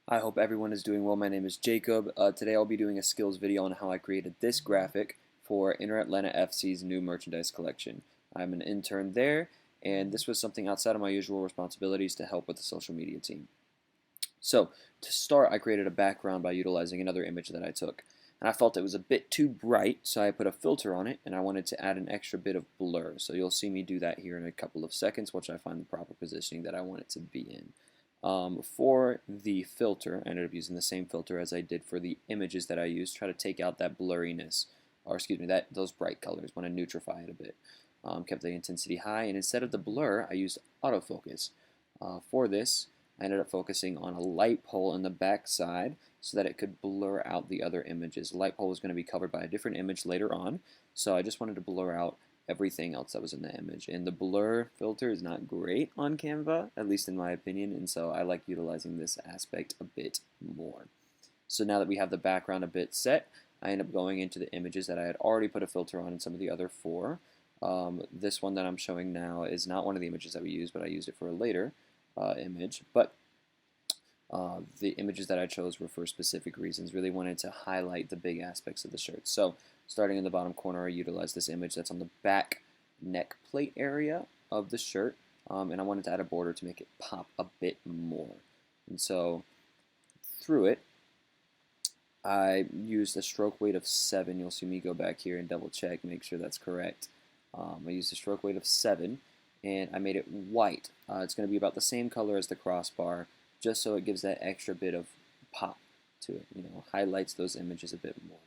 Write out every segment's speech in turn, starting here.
I hope everyone is doing well. My name is Jacob. Today I'll be doing a skills video on how I created this graphic for Inter Atlanta FC's new merchandise collection. I'm an intern there, and this was something outside of my usual responsibilities to help with the social media team. So to start, I created a background by utilizing another image that I took. And I felt it was a bit too bright, so I put a filter on it, and I wanted to add an extra bit of blur. So you'll see me do that here in a couple of seconds once I find the proper positioning that I want it to be in. For the filter, I ended up using the same filter as I did for the images that I used, try to take out that blurriness, or excuse me, those bright colors, want to neutrify it a bit. Kept the intensity high, and instead of the blur, I used autofocus. For this, I ended up focusing on a light pole in the back side so that it could blur out the other images. The light pole was going to be covered by a different image later on, so I just wanted to blur out everything else that was in the image. And the blur filter is not great on Canva, at least in my opinion, and so I like utilizing this aspect a bit more. So now that we have the background a bit set, I end up going into the images that I had already put a filter on in some of the other four. This one that I'm showing now is not one of the images that we used, but I used it for a later image. But the images that I chose were for specific reasons. Really wanted to highlight the big aspects of the shirt. So starting in the bottom corner, I utilized this image that's on the back neck plate area of the shirt, and I wanted to add a border to make it pop a bit more. And so through it, I used a stroke weight of 7. You'll see me go back here and double check, make sure that's correct. I used a stroke weight of 7, and I made it white. It's going to be about the same color as the crossbar, just so it gives that extra bit of pop to it, highlights those images a bit more.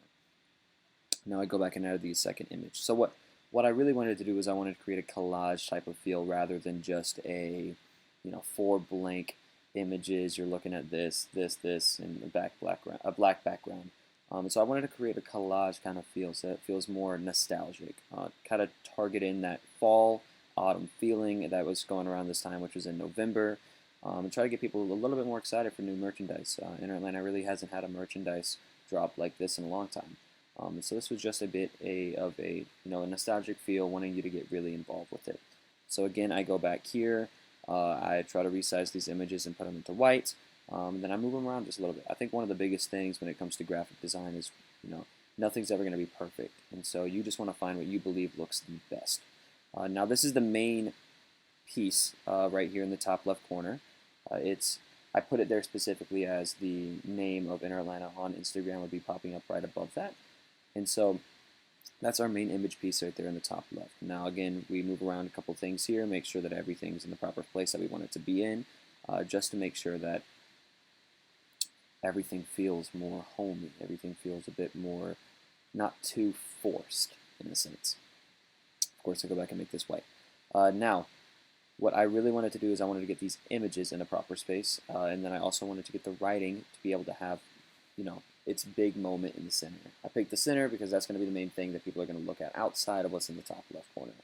Now I go back and add the second image. So what I really wanted to do is I wanted to create a collage type of feel rather than just a, 4 blank images. You're looking at this, and a black background. So I wanted to create a collage kind of feel, so it feels more nostalgic, kind of target in that fall, autumn feeling that was going around this time, which was in November, and try to get people a little bit more excited for new merchandise. Inter Atlanta really hasn't had a merchandise drop like this in a long time. And so this was just a bit of a nostalgic feel, wanting you to get really involved with it. So again, I go back here. I try to resize these images and put them into white. Then I move them around just a little bit. I think one of the biggest things when it comes to graphic design is, nothing's ever going to be perfect. And so you just want to find what you believe looks the best. Now this is the main piece right here in the top left corner. I put it there specifically as the name of Inter Atlanta on Instagram would be popping up right above that. And so that's our main image piece right there in the top left. Now again, we move around a couple things here, make sure that everything's in the proper place that we want it to be in, just to make sure that everything feels more homey, everything feels a bit more not too forced in a sense. Of course, I go back and make this white. Now, what I really wanted to do is I wanted to get these images in a proper space, and then I also wanted to get the writing to be able to have, its big moment in the center. I picked the center because that's going to be the main thing that people are going to look at outside of what's in the top left corner.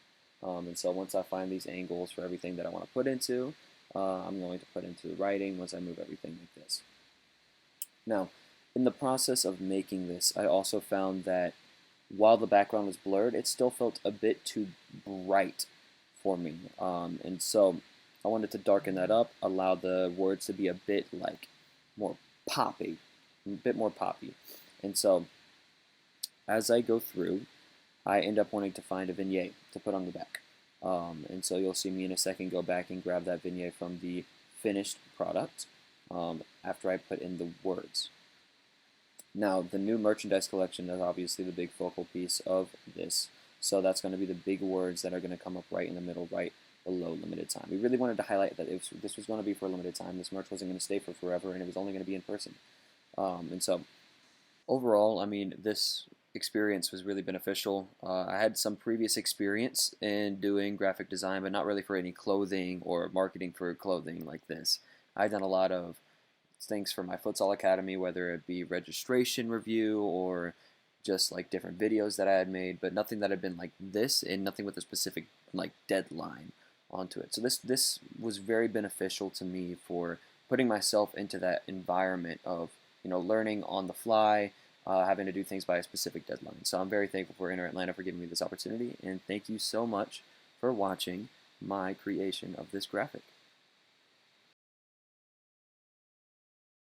And so once I find these angles for everything that I want to put into, I'm going to put into the writing once I move everything like this. Now, in the process of making this, I also found that while the background was blurred, it still felt a bit too bright for me. And so I wanted to darken that up, allow the words to be a bit more poppy, a bit more poppy. And so as I go through, I end up wanting to find a vignette to put on the back. And so you'll see me in a second go back and grab that vignette from the finished product after I put in the words. Now, the new merchandise collection is obviously the big focal piece of this. So that's going to be the big words that are going to come up right in the middle, right below limited time. We really wanted to highlight that this was going to be for a limited time. This merch wasn't going to stay for forever, and it was only going to be in person. And so overall, I mean, this experience was really beneficial. I had some previous experience in doing graphic design, but not really for any clothing or marketing for clothing like this. I've done a lot of things for my Futsal Academy, whether it be registration review or just like different videos that I had made, but nothing that had been like this, and nothing with a specific deadline onto it. So this was very beneficial to me for putting myself into that environment of learning on the fly, having to do things by a specific deadline. So I'm very thankful for Inter Atlanta for giving me this opportunity, and thank you so much for watching my creation of this graphic.